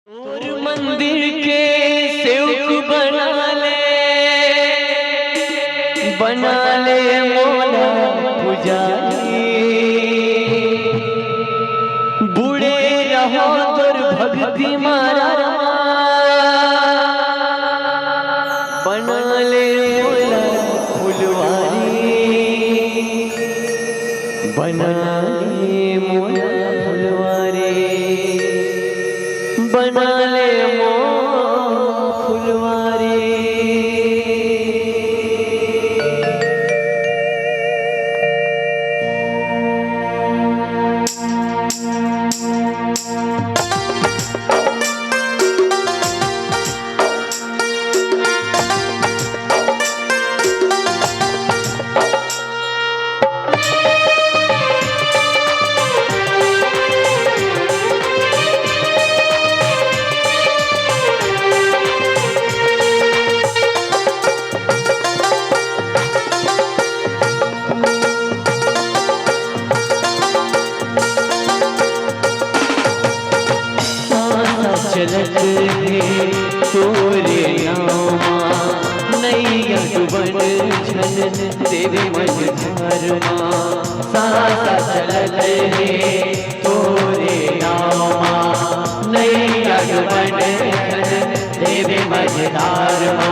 और मंदिर के सेवक बना ले मोला पुजारी। बूढ़े रहो तोर भक्ति मारा बना ले मोला फुलवारी। बना ले मोला फुलवारी। बना ले मोला फुलवारी। चलत है तोरे नामा नैया डूबन छन तेरे मझधारमा। सासा चलत है तोरे नामा नैया डूबन छन तेरे मझधारमा।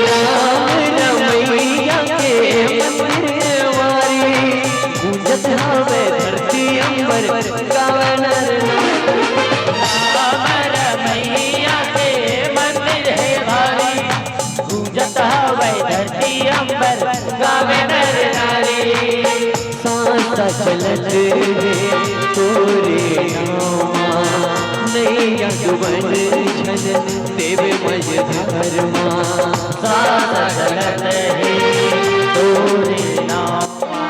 राम रमैया के मंदिर वारी गूंजत हवे धरती अंबर गावन। सांसा चलत है तोरे नामा नैया डूबन छन तेरे मझधारमा। सांसा चलत है तोरे नामा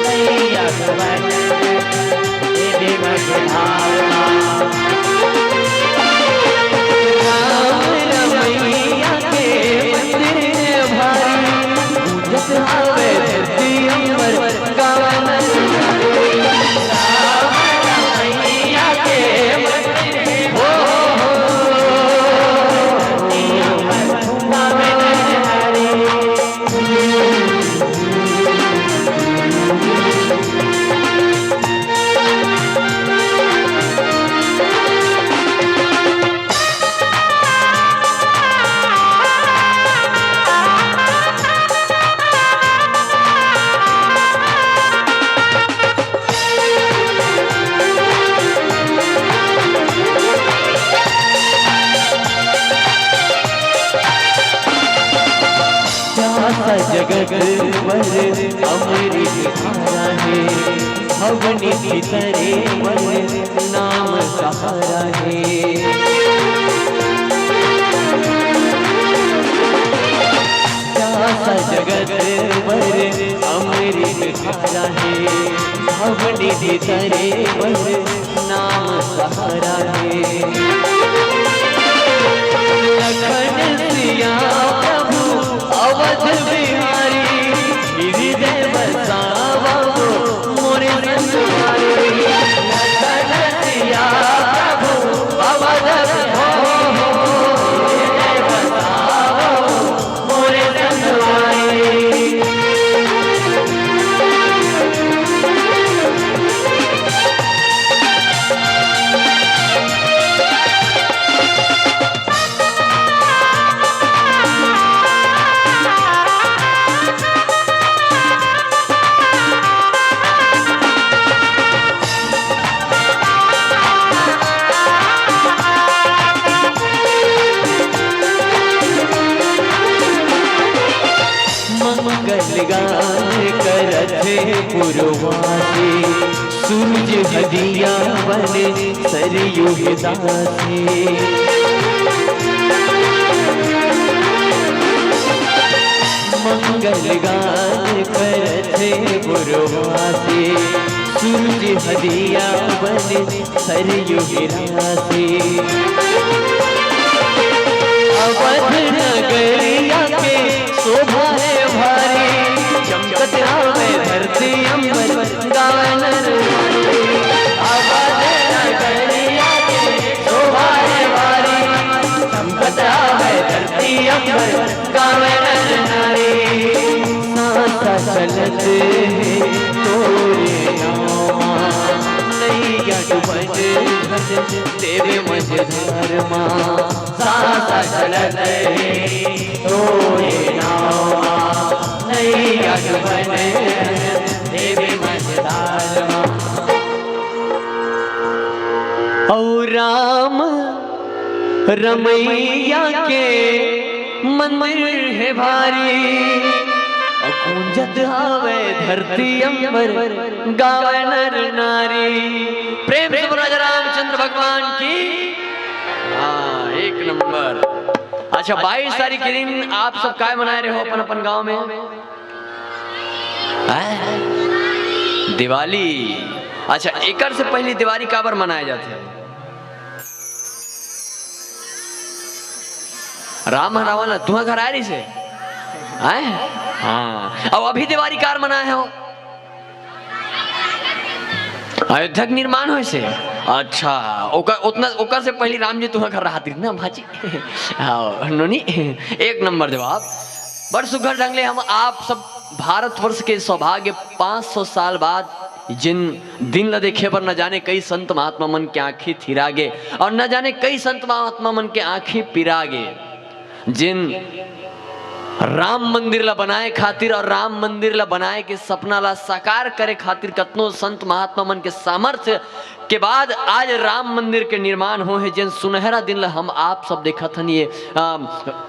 नैया डूबन तेरे मझधारमा। राम रमैया के मंदिर भारी गूंजत हवे धरती अंबर गावन। राम रमैया के मंदिर हो धरती अंबर गावन। जगत पर अमृत धारा है भवनी भीतरे पर नाम सहारा है। जगत पर अमृत धारा है भवनी भीतरे पर नाम सहारा है। लखन सिया प्रभु अवध बिहारी हृदय बसावा मोरे संसारी। लखन सिया प्रभु अवध हृदय बसावा मोरे संसारी। मंगल गान करत पुरवासी सूरज हदिया बने सरयू दासी। मंगल गान करत पुरवासी सूरज हदिया बने सरयू दासी। अवध नगरिया के शोभा है भारी चमकत हवे धरती अंबर गावन। अवध नगरिया चलत है तोरे नामा नैया डूबत देवे मझधार माँ सासा चलत है तोरे नामा नैया डूबत देवे मझधार माँ। और राम रमैया के मंदिर है भारी गूंजत हावे धरती अंबर गावे नर नारी। प्रेम से बोलो रामचंद्र भगवान की। हाँ, एक नंबर। अच्छा, 22 तारीख के दिन आप सब काय मना रहे हो अपन अपन गांव में? दिवाली। अच्छा, एक से पहले दिवाली काबर मनाया जाता है? राम रावण तुम्हारे घर आ रही से आए? हाँ, अब अभी दिवाली कार मनाए हो अयोध्या के निर्माण हो से। अच्छा, ओकर से पहले राम जी तुम्हारे घर रहती ना भाजी। हाँ नोनी, एक नंबर जवाब। बड़ सुघर ढंग ले हम आप सब भारतवर्ष के सौभाग्य 500 साल बाद जिन दिन ल देखे पर न जाने कई संत महात्मा मन के आंखें थिरागे और न जाने कई संत महात्मा मन के आंखें पिरागे। जिन राम मंदिर ला बनाए खातिर और राम मंदिर ला बनाए के सपना ला साकार करे खातिर कतनो संत महात्मा मन के सामर्थ्य के बाद आज राम मंदिर के निर्माण हो है। जिन सुनहरा दिन ला हम आप सब देखत हन, ये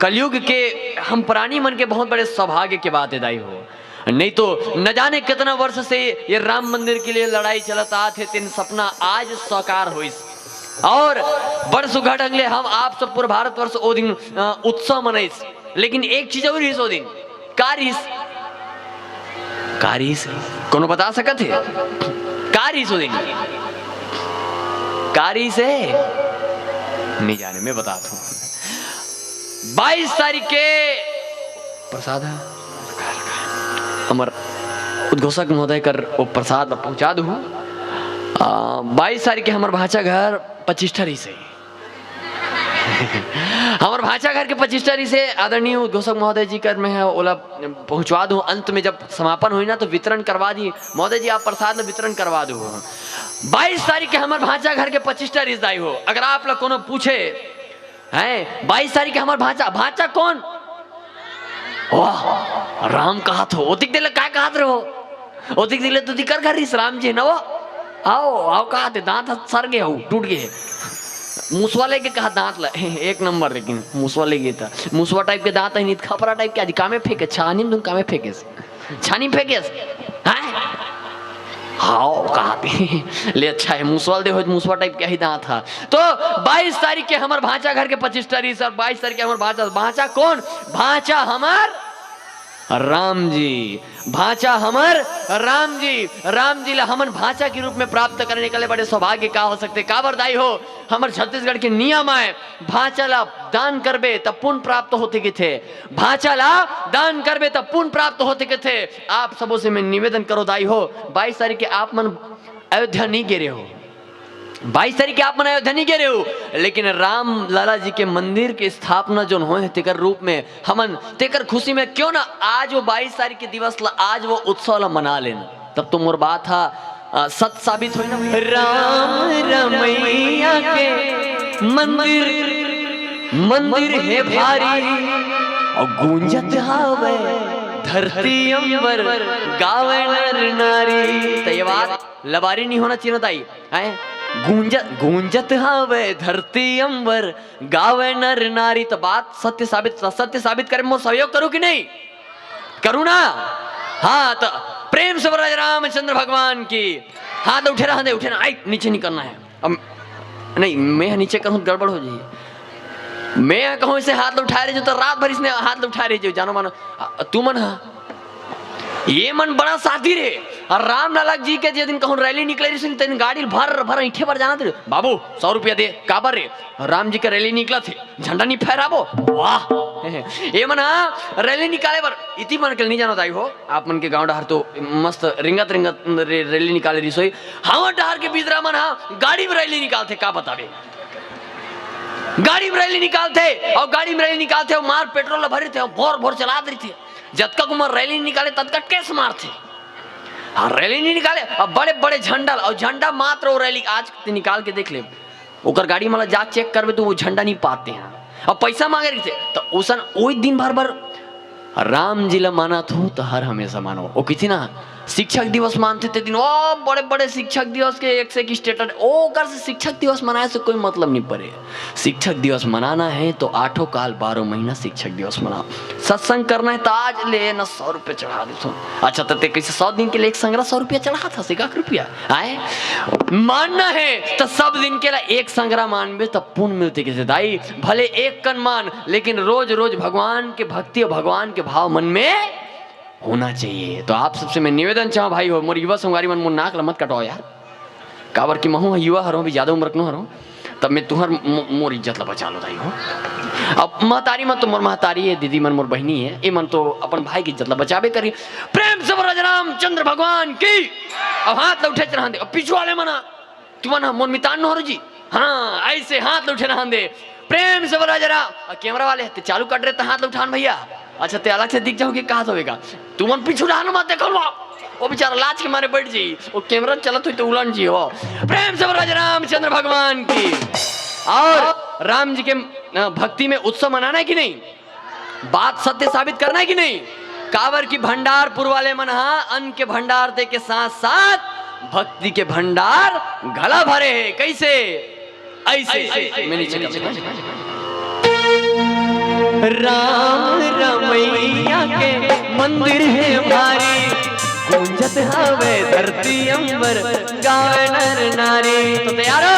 कलयुग के हम प्राणी मन के बहुत बड़े सौभाग्य के बात दाई हो। नहीं तो न जाने कितना वर्ष से ये राम मंदिर के लिए लड़ाई चलता थे, तीन सपना आज साकार हुई और बड़ सुघर ढंगले हम आप सब पूरे भारतवर्ष ओ दिन उत्सव मनाइस। लेकिन एक चीज और इस दिन कारिस कोनो बता सकत है? कारिस ओ दिन कारिस है नहीं जाने, मैं बताता हूँ। 22 तारीख के प्रसाद है अमर उद्घोषक महोदय कर वो प्रसाद पहुंचा दू। 22 तारीख के हमार भाषा घर 25 ठरी से हमार भाषा घर के 25 तारीख से आदरणीय उद्घोषक महोदय जी कर में है ओला पहुंचवा दूं। अंत में जब समापन हुई ना तो वितरण करवा दी। महोदय जी आप प्रसाद में वितरण करवा दो। 22 तारीख के हमार भाषा घर के 25 तारीख दाई हो। अगर आप लोग कोनो पूछे हैं 22 तारीख के हमार भाषा कौन? वाह, राम कहा तो ओतिक दिले काय कहत रहो? ओतिक दिले तो दिकर घर राम जी न वो आओ कहा थे दांत सर गए हो टूट गए। मूसवा लेके कहा दांत ला एक नंबर। लेकिन मूसवा ले गया था, मूसवा टाइप के दांत है नहीं खपरा टाइप के आज कामे फेंके छानी तुम कामे फेंके छानी फेंके हाँ कहा ले अच्छा है मूसवा दे हो मूसवा टाइप के ही दांत था। तो 22 तारीख के हमार भाषा घर के 25 तारीख और 22 तारीख के हमार भाषा कौन? भाषा हमार राम जी। भाषा हमार राम जी ला हमन भाषा के रूप में प्राप्त करने के लिए बड़े सौभाग्य का हो सकते का बरदाई हो। हमार छत्तीसगढ़ के नियम है भाषा ला दान करबे तब पुण्य प्राप्त होते के थे। भाषा ला दान करबे तब पुण्य प्राप्त होते के थे। आप सबों से मैं निवेदन करो दाई हो 22 तारीख के आप मन अयोध्या नहीं गिरे हो। 22 तारीख के आप मन अयोध्या नहीं गिरे हो, लेकिन राम लाला जी के मंदिर की स्थापना जो हो तेकर रूप में हमन तेकर खुशी में क्यों ना आज वो 22 तारीख के दिवस ला आज वो उत्सव ला मना लेना। तब तो मोर बात था सत साबित हुई ना। राम रमैया के मंदिर है भारी और गूंजत हावे धरती अंबर गावे नर नारी। तो ये बात लबारी नहीं होना चाहिए ताई है। गूंजत हावे धरती अंबर गावे नर नारी। तो बात सत्य साबित करे मैं सहयोग करूं कि नहीं करूं ना? हाँ तो प्रेम से बोला रामचंद्र भगवान की। हाथ उठे ना आई नीचे नहीं करना है। अब नहीं मैं नीचे करूं गड़बड़ हो जाए। मैं कहूं इसे हाथ उठा रहे जो तो रात भर इसने हाथ उठा रहे जो जानो मानो तू मन हा ये मन बड़ा साथी रे। और राम लाला जी के जे दिन कहूं रैली निकले रही तेन गाड़ी भर ईठे पर जाना थे बाबू 100 रुपया दे काबर रे। राम जी के रैली निकला थे झंडा नहीं फहराबो वाह ये मन रैली निकाले बर इति मन के नहीं जानो दाई हो। आप मन के गांव डहर तो मस्त रिंगत रैली निकाले रही सोई। हाँ डहर के बिजरा मन गाड़ी में रैली निकालते का बतावे। गाड़ी में रैली निकालते और गाड़ी में रैली निकालते और मार पेट्रोल भरे थे भोर चला रही थे जतका कुमार रैली निकाले ततका केस मारते। हाँ रैली नहीं निकाले, अब बड़े बड़े झंडा और झंडा मात्र वो रैली आज निकाल के देख ले, ओकर गाड़ी में जाके चेक करबे तो वो झंडा नहीं पाते हैं। अब पैसा मांगे रही थे तो उसन वही दिन भर राम जी ला माना थो तो हर हमेशा मानो। वो किसी ना शिक्षक दिवस मानते थे दिन, ओ बड़े बड़े शिक्षक दिवस के एक से एक स्टेटस, ओ कर से शिक्षक दिवस मनाए से कोई मतलब नहीं पड़े। शिक्षक दिवस मनाना है तो 8 काल 12 महीना शिक्षक दिवस मनाओ। सत्संग करना है तो आज ले ना 100 रुपये चढ़ा दे। अच्छा तो कैसे 100 दिन के लिए एक संग्रह 100 रुपया चढ़ा था, 1 रुपया आए मानना है तो सब दिन के लिए एक संग्रह मानबे तो पुण्य मिलते कैसे दाई। भले एक कन मान, लेकिन रोज रोज भगवान के भक्ति और भगवान के भाव मन में होना चाहिए। तो आप सबसे मैं निवेदन चाहूँ भाई हो, मोर युवा संगवारी मन मोर नाक मत कटाओ यार, काबर की महू युवा हरो भी ज्यादा उम्र नो हरो, तब मैं तुहर मोर इज्जत ला बचा लो दाई हो। अब महतारी मन तो मोर महतारी है, दीदी मन मोर बहनी है, ये मन तो अपन भाई की इज्जत ला बचाबे करी। प्रेम से बोलो रामचंद्र भगवान की। अब हाथ उठे चढ़ा दे, पीछू वाले मना तुम मोर मितान नो हरो जी, हाँ ऐसे हाथ उठे रहा दे। प्रेम से बोला जरा, कैमरा वाले चालू कर रहे तो हाथ उठान भैया। अच्छा ते अलग से दिख जाओगे कहा होगा, तुम पीछू डालो मत देखो, वो बेचारा लाज के मारे बैठ जी, वो कैमरा चलत हुई तो उलन जी हो। प्रेम से बोला रामचंद्र भगवान की। और राम जी के भक्ति में उत्सव मनाना है कि नहीं, बात सत्य साबित करना है कि नहीं। कावर की भंडारपुर वाले मन अन्न के भंडार दे के साथ साथ भक्ति के भंडार गला भरे है। कैसे ऐसे मैं नीचे राम रमैया के मंदिर है भारी, गूंजत हवे धरती अंबर गावे नर नारी। तो तैयार हो?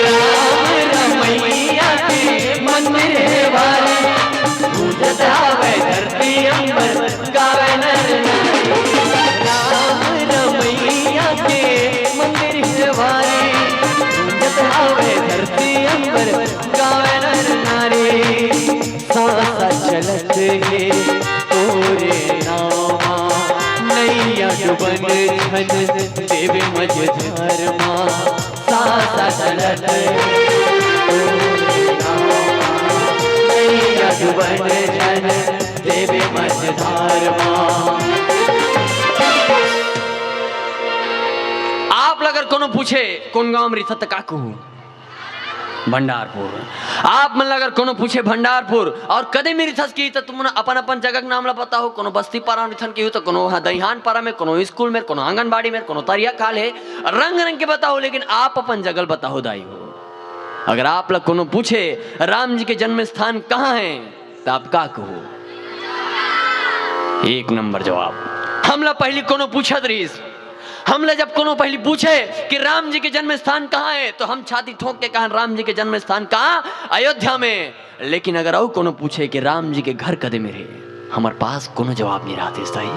राम रमैया के मंदिर है भारी, गूंजत हवे धरती अंबर गावे नर नारी। राम रमैया के मंदिर है भारी, हवे धरती अंबर गावे नर नारी। सांसा चलत है तोरे नामा, नैया डुबन छन देवे मझधार माँ। सांसा चलत है तोरे नामा, नैया डुबन छन देवे मझधार माँ। आप अगर कोनो पूछे कौन गांव में रिथत का कहूँ, भंडारपुर। आप मन अगर कोनो पूछे भंडारपुर और कदे मेरी थस की तो तुम अपन अपन जगह के नाम ला पता हो। कोनो बस्ती पारा में की हो तो कोनो दहिहान पारा में, कोनो स्कूल में, कोनो आंगनबाड़ी में, कोनो तरिया काल है, रंग रंग के बताओ, लेकिन आप अपन जगह बताओ दाई हो। अगर आप लोग कोनो पूछे राम जी के जन्म स्थान कहाँ है तो आप का कहो, एक नंबर जवाब। हम लोग पहली कोनो पूछत रही, हमले जब कोनो पहली पूछे कि राम जी के जन्म स्थान कहाँ है तो हम छाती ठोक के कहा राम जी के जन्म स्थान कहाँ, अयोध्या में। लेकिन अगर और कोनो पूछे कि राम जी के घर कदे में रहे, हमारे पास कोनो जवाब नहीं रहते दाई,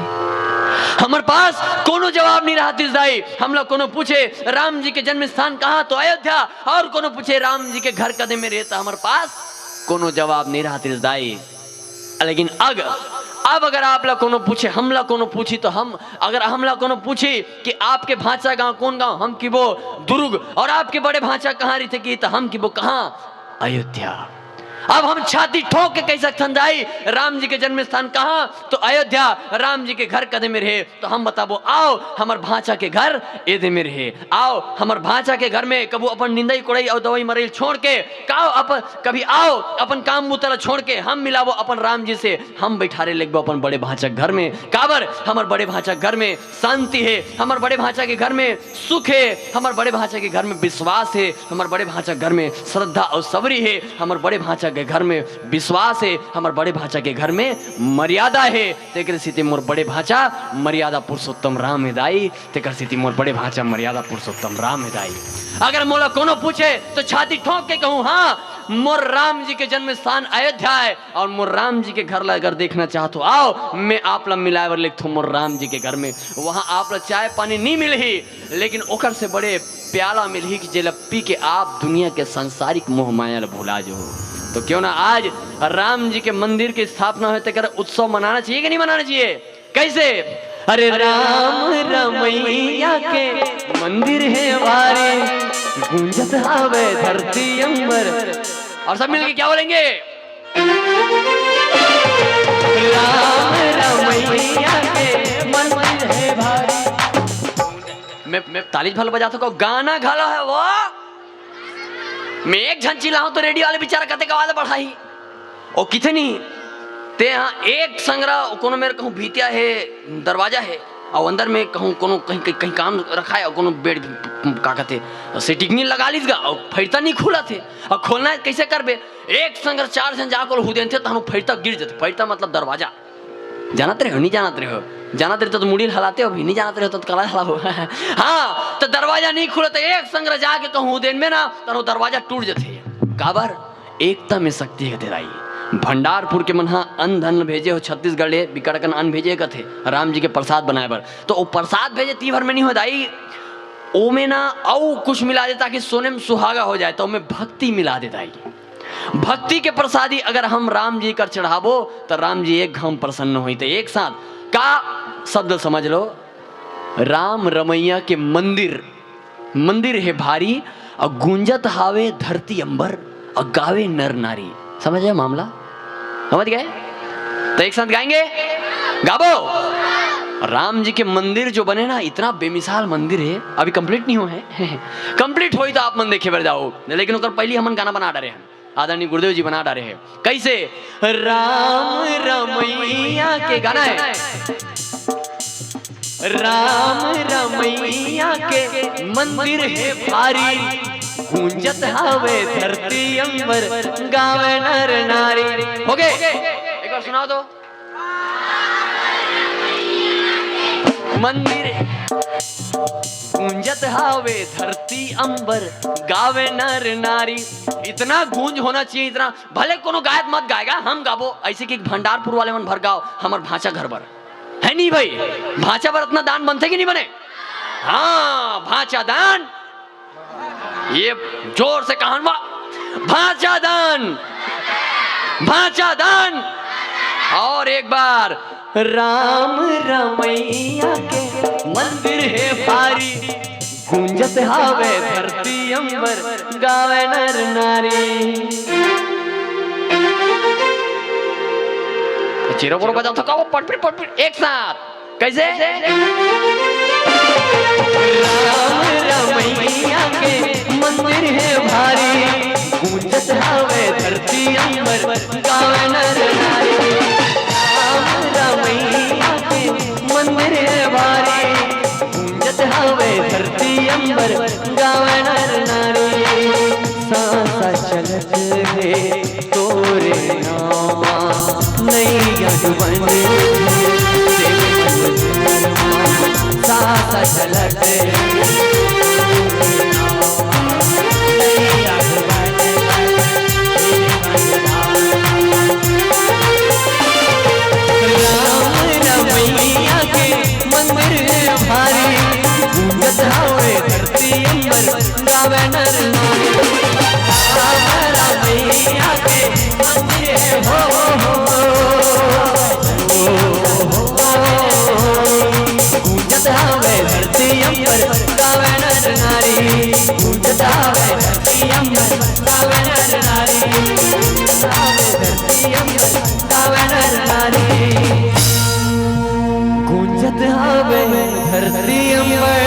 हमारे पास कोनो जवाब नहीं रहते दाई। हम लोग कोनो पूछे राम जी के जन्म स्थान कहाँ तो अयोध्या, और कोनो पूछे राम जी के घर कदे में रहे तो हमारे पास कोनो जवाब नहीं रहते दाई। लेकिन अब अगर आप लोग कोनो पूछे, हम लोग कोनो पूछी तो हम अगर हम लोग कोनो पूछी कि आपके भांचा गांव कौन गांव, हम की वो दुर्ग, और आपके बड़े भांचा कहाँ रही थे की तो हम की वो कहाँ, अयोध्या। अब हम छाती ठोक के कह सकते दाई राम जी के जन्म स्थान कहाँ तो अयोध्या, राम जी के घर कदे में रहे तो हम बताबो आओ हमार भांचा के घर एदे में रहे, आओ हमार भांचा के घर में कबू अपन निंदाई कोड़ाई और दवाई मरेल छोड़ के काओ अपन कभी आओ अपन काम मुतला छोड़ के हम मिलावो अपन राम जी से, हम बैठारे लगबो अपन बड़े भांचा घर में। काबर हमार बड़े भांचा घर में शांति है, हमार बड़े भांचा के घर में सुख है, हमार बड़े भांचा के घर में विश्वास है, हमार बड़े भांचा घर में श्रद्धा और सबरी है, हमार बड़े भांचा के घर में विश्वास है, हमारे बड़े भांचा के घर में मर्यादा है। तेकर स्थिति मोर बड़े भांचा मर्यादा पुरुषोत्तम राम हिदाई, तेकर स्थिति मोर बड़े भांचा मर्यादा पुरुषोत्तम राम हिदाई। अगर मोला कोनो पूछे तो छाती ठोक के कहूँ हाँ मोर राम जी के जन्म स्थान अयोध्या है, और मोर राम जी के घर ला अगर देखना चाहतो आओ मैं आप ला मिलावर लिखतो मोर राम जी के घर में। वहां आप ला चाय पानी नहीं मिलही, लेकिन ओकर से बड़े प्याला मिलही कि जेला पी के आप दुनिया के सांसारिक मोह माया ला भुला जो। तो क्यों ना आज राम जी के मंदिर की स्थापना हो तो उत्सव मनाना चाहिए कि नहीं मनाना चाहिए? कैसे? अरे राम रमैया के मंदिर है वारे, गूंजत हवे धरती अंबर और सब मिलके क्या बोलेंगे? राम रमैया के मंदिर है भारी। मैं ताली भल बजा तो गाना घाला है वो। मैं एक झंची लाऊं तो रेडियो वाले बेचारा कहते आवाज बढ़ाई और कितनी ते यहाँ एक संग्रह कोनो मेरे कहूँ भीतिया है, दरवाजा है और अंदर में कहूँ कोनो कहीं काम रखा है और कोनो बेड का कहते सेटिंग लगा लीजिएगा और फैरता नहीं खुला थे और खोलना है कैसे करबे? एक संग्रह 4 जन जाकर हुदेन थे तो हम फैरता गिर जाते। फैरता मतलब दरवाजा। जानते रहे हो? नहीं जानते रहे हो? जानते रहे तो मुड़ी हलाते हो, भी नहीं जानते रहे तो कला हला हो। हाँ तो दरवाजा नहीं खुला तो एक संग्रह जाके कहूँ हुदेन में ना तो दरवाजा टूट जाते। काबर? एकता में शक्ति है तेराई। भंडारपुर के मनहा अन्न धन भेजे हो, छत्तीसगढ़ ले बिकड़कन अन्न भेजे का थे राम जी के प्रसाद बनाए बर। तो वो प्रसाद भेजे ती भर में नहीं हो दाई, ओ में ना औ कुछ मिला देता कि सोने में सुहागा हो जाए, तो में भक्ति मिला देता है। भक्ति के प्रसादी अगर हम राम जी कर चढ़ाबो तो राम जी एक घम प्रसन्न हुई। तो एक साथ का शब्द समझ लो, राम रमैया के मंदिर है भारी और गूंजत हावे धरती अंबर और गावे नर नारी। समझ गए मामला? समझ गए? तो एक साथ गाएंगे, गाबो। राम जी के मंदिर जो बने ना, इतना बेमिसाल मंदिर है, अभी कंप्लीट नहीं हो है। कंप्लीट हो तो आप मन देखे बैठ जाओ, लेकिन उधर पहले हम गाना बना डाले हैं, आदरणीय गुरुदेव जी बना डाले हैं। कैसे? राम रमैया के गाना है, राम रमैया के मंदिर है भारी गूंजत हावे धरती अंबर गावे नर नारी। हो गए? एक बार सुनाओ तो। मंदिर गूंजत हावे धरती अंबर गावे नर नारी। इतना गूंज होना चाहिए, इतना भले कोनो गायक मत गाएगा, हम गाबो ऐसे कि भंडारपुर वाले मन भर गाओ हमार भाषा घर पर है नहीं भाई। भाषा पर इतना दान बनते कि नहीं बने? हाँ भाषा दान, ये जोर से कहानवा, भाषा दान। और एक बार, राम रमैया के मंदिर है भारी गूंजत हावे धरती अंबर गावे नर नारी। चिरो बोलो बजाओ थकाओ पट एक साथ। कैसे? राम रमैया के मंदिर है भारी गूंजत हावे धरती अंबर गावे नर नारी। राम रमैया के मंदिर है भारी गूंजत हावे धरती अंबर गावे नर नारी। सांसा चलत है तोरे नामा नैया डुबन सांसा चलत गावे नर नारी। राम रमैया के मंदिर है गूंजत हावे धरती अंबर गावे नर नारी। गूंजत हावे धरती अंबर गावे नर नारी। गूंजत हावे धरती अंबर गावे नर नारी। गूंजत हावे धरती अंबर